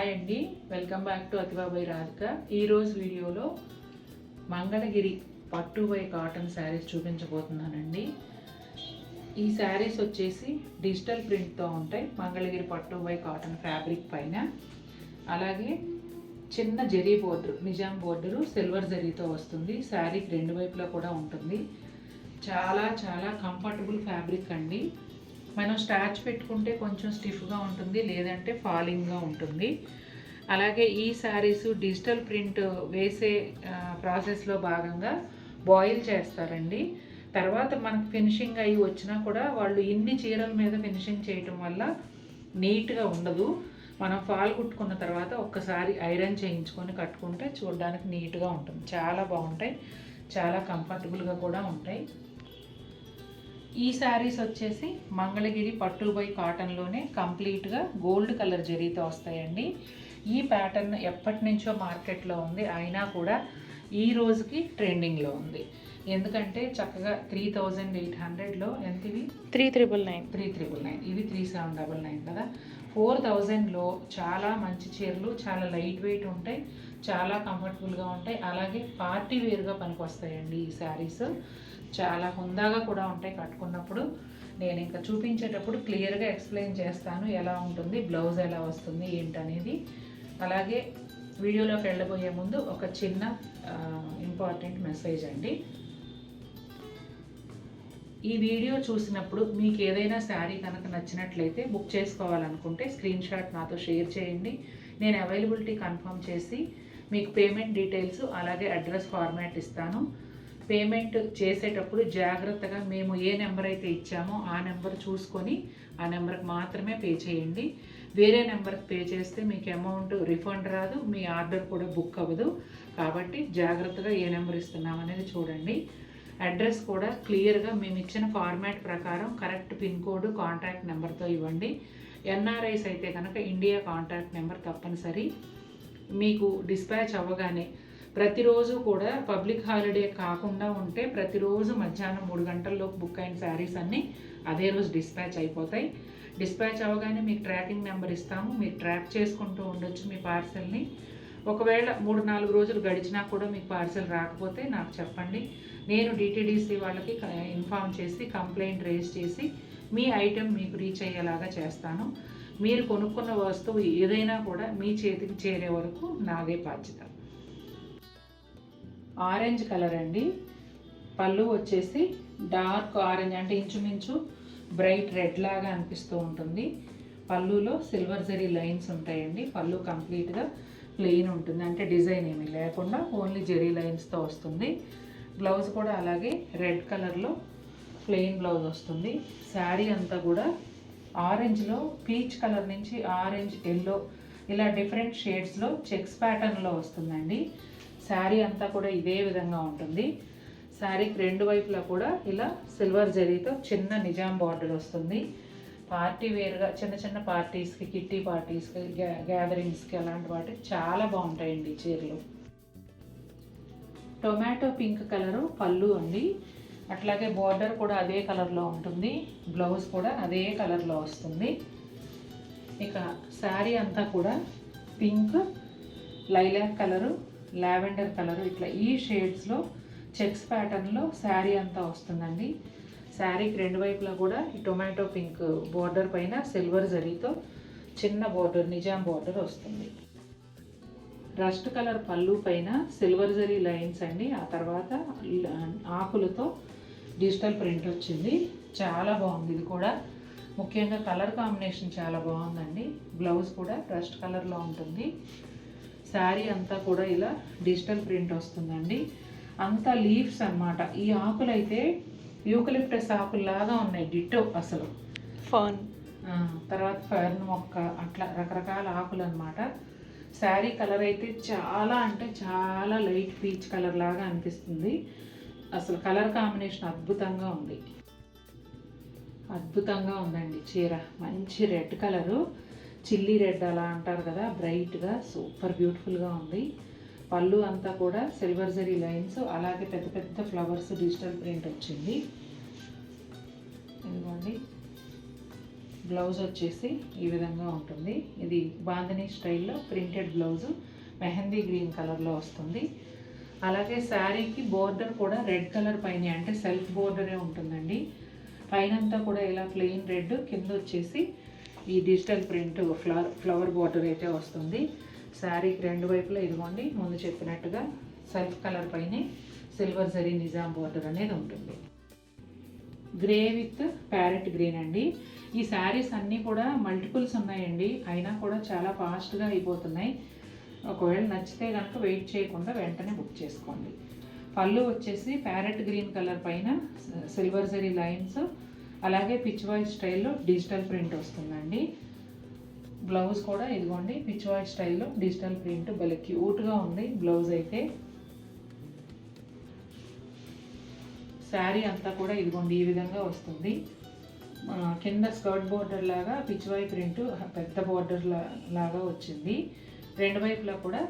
Hi అండి, welcome back to అతిబాబాయ్ Radhika. ఈరోజు వీడియోలో మంగళగిరి పట్టు బై కాటన్ శారీస్ చూపించబోతున్నానండి. ఈ శారీస్ వచ్చేసి డిజిటల్ ప్రింట్తో ఉంటాయి. మంగళగిరి పట్టు బై కాటన్ ఫ్యాబ్రిక్ పైన అలాగే చిన్న zari border, Nizam border silver జరీతో వస్తుంది. శారీకి రెండు వైపులా కూడా ఉంటుంది. చాలా చాలా కంఫర్టబుల్ ఫ్యాబ్రిక్ అండి. మనం స్టార్చ్ పెట్టుకుంటే కొంచెం స్టిఫ్గా ఉంటుంది, లేదంటే ఫాలింగ్గా ఉంటుంది. అలాగే ఈ శారీస్ డిజిటల్ ప్రింట్ వేసే ప్రాసెస్లో భాగంగా బాయిల్ చేస్తారండి. తర్వాత మనకు ఫినిషింగ్ అయ్యి వచ్చినా కూడా వాళ్ళు ఇన్ని చీరల మీద ఫినిషింగ్ చేయటం వల్ల నీట్గా ఉండదు. మనం ఫాల్ కుట్టుకున్న తర్వాత ఒక్కసారి ఐరన్ చేయించుకొని కట్టుకుంటే చూడడానికి నీట్గా ఉంటుంది. చాలా బాగుంటాయి, చాలా కంఫర్టబుల్గా కూడా ఉంటాయి. ఈ శారీస్ వచ్చేసి మంగళగిరి పట్టు బై కాటన్లోనే కంప్లీట్గా గోల్డ్ కలర్ జరీతో వస్తాయండి. ఈ ప్యాటర్న్ ఎప్పటి నుంచో మార్కెట్లో ఉంది, అయినా కూడా ఈ రోజుకి ట్రెండింగ్లో ఉంది. ఎందుకంటే చక్కగా 3800లో ఎంతవి 3399, ఇవి 3799 కదా. 4000లో చాలా మంచి చీరలు, చాలా లైట్ వెయిట్ ఉంటాయి, చాలా కంఫర్టబుల్గా ఉంటాయి. అలాగే పార్టీ వేర్గా పనికి వస్తాయండి. ఈ శారీస్ చాలా హుందాగా కూడా ఉంటాయి కట్టుకున్నప్పుడు. నేను ఇంకా చూపించేటప్పుడు క్లియర్గా ఎక్స్ప్లెయిన్ చేస్తాను ఎలా ఉంటుంది, బ్లౌజ్ ఎలా వస్తుంది ఏంటనేది. అలాగే వీడియోలోకి వెళ్ళబోయే ముందు ఒక చిన్న ఇంపార్టెంట్ మెసేజ్ అండి. ఈ వీడియో చూసినప్పుడు మీకు ఏదైనా శారీ కనుక నచ్చినట్లయితే బుక్ చేసుకోవాలనుకుంటే స్క్రీన్ షాట్ నాతో షేర్ చేయండి. నేను అవైలబిలిటీ కన్ఫర్మ్ చేసి మీకు పేమెంట్ డీటెయిల్స్ అలాగే అడ్రస్ ఫార్మాట్ ఇస్తాను. పేమెంట్ చేసేటప్పుడు జాగ్రత్తగా మేము ఏ నెంబర్ అయితే ఇచ్చామో ఆ నెంబర్ చూసుకొని ఆ నెంబర్కి మాత్రమే పే చేయండి. వేరే నెంబర్కి పే చేస్తే మీకు అమౌంట్ రిఫండ్ రాదు, మీ ఆర్డర్ కూడా బుక్ అవ్వదు. కాబట్టి జాగ్రత్తగా ఏ నెంబర్ ఇస్తున్నాం అనేది చూడండి. అడ్రస్ కూడా క్లియర్గా మేము ఇచ్చిన ఫార్మాట్ ప్రకారం కరెక్ట్ పిన్ కోడ్, కాంటాక్ట్ నెంబర్తో ఇవ్వండి. ఎన్ఆర్ఐస్ అయితే కనుక ఇండియా కాంటాక్ట్ నెంబర్ తప్పనిసరి. మీకు డిస్పాచ్ అవ్వగానే ప్రతిరోజు కూడా పబ్లిక్ హాలిడే కాకుండా ఉంటే ప్రతిరోజు మధ్యాహ్నం 3 గంటల్లోపు బుక్ అయిన శారీస్ అన్నీ అదే రోజు డిస్పాచ్ అయిపోతాయి. డిస్పాచ్ అవ్వగానే మీకు ట్రాకింగ్ నెంబర్ ఇస్తాము, మీరు ట్రాక్ చేసుకుంటూ ఉండొచ్చు మీ పార్సెల్ని. ఒకవేళ 3-4 రోజులు గడిచినా కూడా మీకు పార్సెల్ రాకపోతే నాకు చెప్పండి. నేను డిటీడీసీ వాళ్ళకి ఇన్ఫామ్ చేసి కంప్లైంట్ రేజ్ చేసి మీ ఐటెం మీకు రీచ్ అయ్యేలాగా చేస్తాను. మీరు కొనుక్కున్న వస్తువు ఏదైనా కూడా మీ చేతికి చేరే వరకు నాదే బాధ్యత. ఆరెంజ్ కలర్ అండి. పళ్ళు వచ్చేసి డార్క్ ఆరెంజ్, అంటే ఇంచుమించు బ్రైట్ రెడ్ లాగా అనిపిస్తూ ఉంటుంది. పళ్ళులో సిల్వర్ జరీ లైన్స్ ఉంటాయండి. పళ్ళు కంప్లీట్గా ప్లెయిన్ ఉంటుంది, అంటే డిజైన్ ఏమీ లేకుండా ఓన్లీ జరీ లైన్స్తో వస్తుంది. బ్లౌజ్ కూడా అలాగే రెడ్ కలర్లో ప్లెయిన్ బ్లౌజ్ వస్తుంది. శారీ అంతా కూడా ఆరెంజ్లో పీచ్ కలర్ నుంచి ఆరెంజ్, ఎల్లో ఇలా డిఫరెంట్ షేడ్స్లో చెక్స్ ప్యాటర్న్లో వస్తుందండి. శారీ అంతా కూడా ఇదే విధంగా ఉంటుంది. శారీకి రెండు వైపులా కూడా ఇలా సిల్వర్ జరీతో చిన్న నిజాం బార్డర్ వస్తుంది. పార్టీ వేర్గా చిన్న చిన్న పార్టీస్కి, కిట్టి పార్టీస్కి, గ్యాదరింగ్స్కి అలాంటి వాటికి చాలా బాగుంటాయండి చీరలు. టొమాటో పింక్ కలరు పళ్ళు అండి. అట్లాగే బార్డర్ కూడా అదే కలర్లో ఉంటుంది, బ్లౌజ్ కూడా అదే కలర్లో వస్తుంది. ఇక శారీ అంతా కూడా pink, lilac colour, lavender colour, ఇట్లా ఈ షేడ్స్లో చెక్స్ ప్యాటర్న్లో శారీ అంతా వస్తుందండి. శారీకి రెండు వైపులా కూడా ఈ టొమాటో పింక్ బోర్డర్ పైన సిల్వర్ జరీతో చిన్న బోర్డర్, నిజాం బోర్డర్ వస్తుంది. రస్ట్ కలర్ పళ్ళు పైన సిల్వర్ జరీ లైన్స్ అండి. ఆ తర్వాత ఆకులతో డిజిటల్ ప్రింట్ వచ్చింది. చాలా బాగుంది ఇది కూడా. ముఖ్యంగా కలర్ కాంబినేషన్ చాలా బాగుందండి. బ్లౌజ్ కూడా రస్ట్ కలర్లో ఉంటుంది. శారీ అంతా కూడా ఇలా డిజిటల్ ప్రింట్ వస్తుందండి. అంతా లీవ్స్ అన్నమాట. ఈ ఆకులు అయితే యూకలిప్టస్ ఆకుల్లాగా ఉన్నాయి, డిట్టో అసలు. తర్వాత ఫెర్న్ మొక్క, అట్లా రకరకాల ఆకులు అన్నమాట. శారీ కలర్ అయితే చాలా, అంటే చాలా లైట్ పీచ్ కలర్ లాగా అనిపిస్తుంది. అసలు కలర్ కాంబినేషన్ అద్భుతంగా ఉంది, అద్భుతంగా ఉందండి చీర. మంచి రెడ్ కలరు, చిల్లీ రెడ్ అలా అంటారు కదా, బ్రైట్గా సూపర్ బ్యూటిఫుల్గా ఉంది. పళ్ళు అంతా కూడా సిల్వర్ జరీ లైన్స్, అలాగే పెద్ద పెద్ద ఫ్లవర్స్ డిజిటల్ ప్రింట్ వచ్చింది. ఇదిగోండి బ్లౌజ్ వచ్చేసి ఈ విధంగా ఉంటుంది. ఇది బాందినీ స్టైల్లో ప్రింటెడ్ బ్లౌజు మెహందీ గ్రీన్ కలర్లో వస్తుంది. అలాగే శారీకి బోర్డర్ కూడా రెడ్ కలర్ పైన, అంటే సెల్ఫ్ బోర్డరే ఉంటుందండి. పైనంతా కూడా ఇలా ప్లెయిన్ రెడ్, కింద వచ్చేసి ఈ డిజిటల్ ప్రింట్ ఫ్లవర్ బోర్డర్ అయితే వస్తుంది. శారీకి రెండు వైపులా ఇదిగోండి ముందు చెప్పినట్టుగా సెల్ఫ్ కలర్ పైనే సిల్వర్ జరీ నిజాం బోర్డర్ అనేది ఉంటుంది. గ్రే విత్ ప్యారెట్ గ్రీన్ అండి. ఈ శారీస్ అన్నీ కూడా మల్టిపుల్స్ ఉన్నాయండి, అయినా కూడా చాలా ఫాస్ట్గా అయిపోతున్నాయి. ఒకవేళ నచ్చితే కనుక వెయిట్ చేయకుండా వెంటనే బుక్ చేసుకోండి. పళ్ళు వచ్చేసి ప్యారెట్ గ్రీన్ కలర్ పైన సిల్వర్ జరీ లైన్స్, అలాగే పిచ్ వాయిస్ స్టైల్లో డిజిటల్ ప్రింట్ వస్తుందండి. బ్లౌజ్ కూడా ఇదిగోండి పిచ్ వాయిస్ స్టైల్లో డిజిటల్ ప్రింట్, భలే క్యూట్గా ఉంది బ్లౌజ్ అయితే. శారీ అంతా కూడా ఇదిగోండి ఈ విధంగా వస్తుంది. కింద స్కర్ట్ బోర్డర్ లాగా పిచ్ వై ప్రింట్ పెద్ద బోర్డర్ లాగా వచ్చింది. రెండు వైపులా కూడా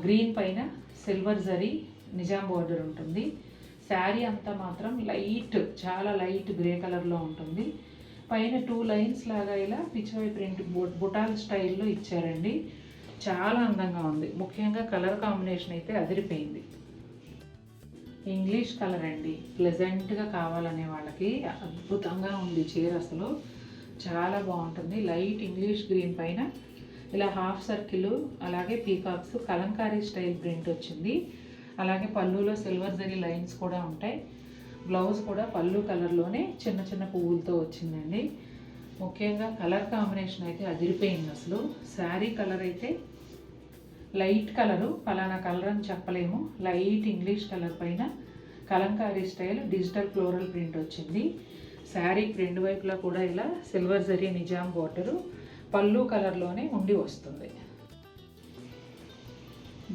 గ్రీన్ పైన సిల్వర్ జరీ నిజాం బోర్డర్ ఉంటుంది. శారీ అంతా మాత్రం లైట్, చాలా లైట్ గ్రే కలర్లో ఉంటుంది. పైన 2 లైన్స్ లాగా ఇలా పిచ్ వై ప్రింట్ బుటాల్ స్టైల్లో ఇచ్చారండి. చాలా అందంగా ఉంది. ముఖ్యంగా కలర్ కాంబినేషన్ అయితే అదిరిపోయింది. ఇంగ్లీష్ కలర్ అండి, ప్లెజెంట్గా కావాలనే వాళ్ళకి అద్భుతంగా ఉంది చీర, అసలు చాలా బాగుంటుంది. లైట్ ఇంగ్లీష్ గ్రీన్ పైన ఇలా హాఫ్ సర్కిల్, అలాగే పీకాక్స్ కలంకారీ స్టైల్ ప్రింట్ వచ్చింది. అలాగే పళ్ళులో సిల్వర్ జరీ లైన్స్ కూడా ఉంటాయి. బ్లౌజ్ కూడా పళ్ళు కలర్లోనే చిన్న చిన్న పువ్వులతో వచ్చిందండి. ముఖ్యంగా కలర్ కాంబినేషన్ అయితే అదిరిపోయింది అసలు. శారీ కలర్ అయితే లైట్ కలరు, ఫలానా కలర్ అని చెప్పలేము. లైట్ ఇంగ్లీష్ కలర్ పైన Kalamkari style digital floral print వచ్చింది. శారీకి రెండు వైపులా కూడా ఇలా సిల్వర్ జరీ నిజాం బోర్డరు పళ్ళు కలర్లోనే ఉండి వస్తుంది.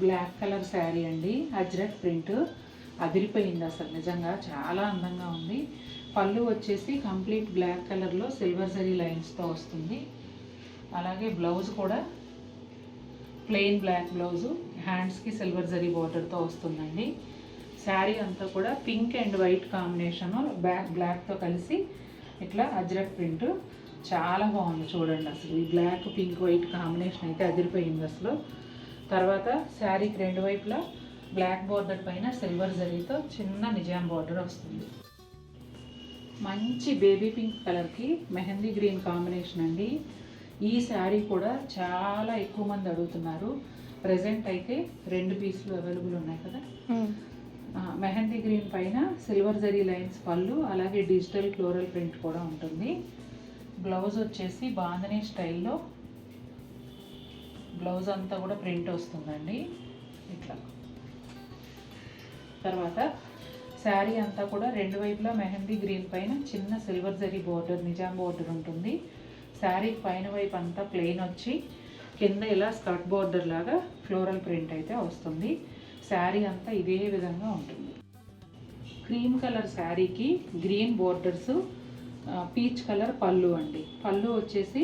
బ్లాక్ కలర్ శారీ అండి, అజ్రక్ ప్రింట్ అదిరిపోయింది అసలు, నిజంగా చాలా అందంగా ఉంది. పళ్ళు వచ్చేసి కంప్లీట్ బ్లాక్ కలర్లో సిల్వర్ జరీ లైన్స్తో వస్తుంది. అలాగే బ్లౌజ్ కూడా ప్లెయిన్ బ్లాక్ బ్లౌజు, హ్యాండ్స్కి సిల్వర్ జరీ బోర్డర్తో వస్తుందండి. శారీ అంతా కూడా పింక్ అండ్ వైట్ కాంబినేషను బ్లాక్తో కలిసి ఇట్లా అజ్రక్ ప్రింట్ చాలా బాగుంది చూడండి అసలు. ఈ బ్లాక్ పింక్ వైట్ కాంబినేషన్ అయితే అదిరిపోయింది అసలు. తర్వాత శారీకి రెండు వైపులా బ్లాక్ బోర్డర్ పైన సిల్వర్ జరీతో చిన్న నిజాం బోర్డర్ వస్తుంది. మంచి బేబీ పింక్ కలర్కి మెహందీ గ్రీన్ కాంబినేషన్ అండి. ఈ శారీ కూడా చాలా ఎక్కువ మంది అడుగుతున్నారు. ప్రజెంట్ అయితే 2 పీసులు అవైలబుల్ ఉన్నాయి కదా. మెహందీ గ్రీన్ పైన సిల్వర్ జరీ లైన్స్ పళ్ళు, అలాగే డిజిటల్ ఫ్లోరల్ ప్రింట్ కూడా ఉంటుంది. బ్లౌజ్ వచ్చేసి బాందినీ స్టైల్లో బ్లౌజ్ అంతా కూడా ప్రింట్ వస్తుందండి ఇట్లా. తర్వాత శారీ అంతా కూడా రెండు వైపులా మెహందీ గ్రీన్ పైన చిన్న silver zari border Nizam border ఉంటుంది. శారీ పైన వైపు అంతా ప్లెయిన్ వచ్చి కింద ఇలా స్కర్ట్ బోర్డర్ లాగా ఫ్లోరల్ ప్రింట్ అయితే వస్తుంది. శారీ అంతా ఇదే విధంగా ఉంటుంది. క్రీమ్ కలర్ శారీకి గ్రీన్ బోర్డర్స్, పీచ్ కలర్ పళ్ళు అండి. పళ్ళు వచ్చేసి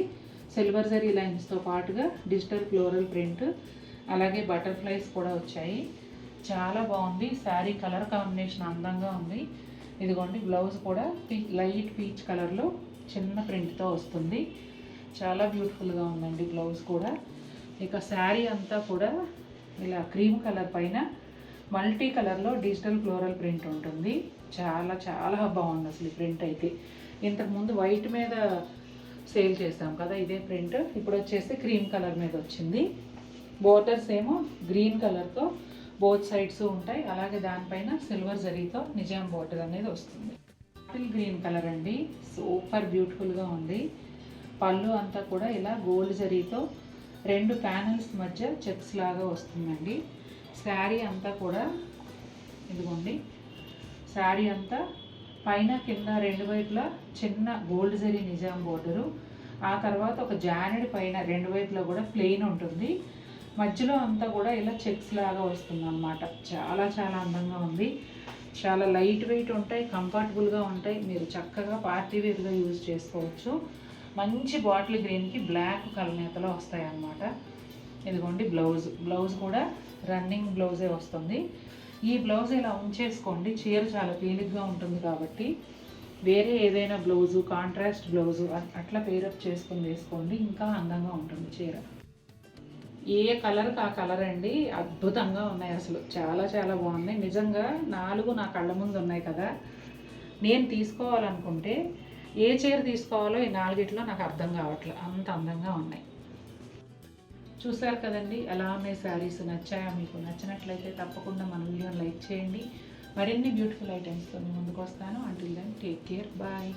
సిల్వర్ జరీ లైన్స్తో పాటుగా డిజిటల్ ఫ్లోరల్ ప్రింట్, అలాగే బటర్ఫ్లైస్ కూడా వచ్చాయి. చాలా బాగుంది శారీ, కలర్ కాంబినేషన్ అందంగా ఉంది. ఇదిగోండి బ్లౌజ్ కూడా లైట్ పీచ్ కలర్లో చిన్న ప్రింట్తో వస్తుంది. చాలా బ్యూటిఫుల్గా ఉందండి బ్లౌజ్ కూడా. ఇక శారీ అంతా కూడా ఇలా క్రీమ్ కలర్ పైన మల్టీ కలర్లో డిజిటల్ ఫ్లోరల్ ప్రింట్ ఉంటుంది. చాలా చాలా బాగుంది అసలు ఈ ప్రింట్ అయితే. ఇంతకుముందు వైట్ మీద సేల్ చేస్తాం కదా ఇదే ప్రింట్, ఇప్పుడు వచ్చేసి క్రీమ్ కలర్ మీద వచ్చింది. బోర్డర్స్ ఏమో గ్రీన్ కలర్తో బోత్ సైడ్స్ ఉంటాయి. అలాగే దానిపైన సిల్వర్ జరీతో నిజాం బోర్డర్ అనేది వస్తుంది. బాటిల్ గ్రీన్ కలర్ అండి, సూపర్ బ్యూటిఫుల్గా ఉంది. పళ్ళు అంతా కూడా ఇలా గోల్డ్ జరీతో 2 ప్యానల్స్ మధ్య చెక్స్ లాగా వస్తుందండి. శారీ అంతా కూడా ఇదిగోండి, శారీ అంతా పైన కింద రెండు వైపులా చిన్న గోల్డ్ జరీ నిజాం బోర్డరు, ఆ తర్వాత ఒక జానెడ్ పైన రెండు వైపులా కూడా ప్లెయిన్ ఉంటుంది. మధ్యలో అంతా కూడా ఇలా చెక్స్ లాగా వస్తుంది అన్నమాట. చాలా చాలా అందంగా ఉంది. చాలా లైట్ వెయిట్ ఉంటాయి, కంఫర్టబుల్గా ఉంటాయి. మీరు చక్కగా పార్టీ వేర్గా యూజ్ చేసుకోవచ్చు. మంచి బాటిల్ గ్రీన్కి బ్లాక్ కలనేతలో వస్తాయి అన్నమాట. ఇదిగోండి బ్లౌజ్ కూడా రన్నింగ్ బ్లౌజే వస్తుంది. ఈ బ్లౌజ్ ఇలా ఉంచేసుకోండి, చీర చాలా తేలిగ్గా ఉంటుంది కాబట్టి వేరే ఏదైనా బ్లౌజు కాంట్రాస్ట్ బ్లౌజు అట్లా పేరప్ చేసుకొని వేసుకోండి, ఇంకా అందంగా ఉంటుంది చీర. ఏ కలర్కి ఆ కలర్ అండి, అద్భుతంగా ఉన్నాయి అసలు, చాలా చాలా బాగున్నాయి నిజంగా. 4 నా కళ్ళ ముందు ఉన్నాయి కదా, నేను తీసుకోవాలనుకుంటే ఏ చీర తీసుకోవాలో ఈ 4 నాకు అర్థం కావట్లేదు, అంత అందంగా ఉన్నాయి. చూసారు కదండి ఎలా ఉన్నాయి శారీస్. నచ్చాయా మీకు? నచ్చినట్లయితే తప్పకుండా మన వీడియోని లైక్ చేయండి. మరిన్ని బ్యూటిఫుల్ ఐటమ్స్తో మీ ముందుకు వస్తాను. Until then take care, bye.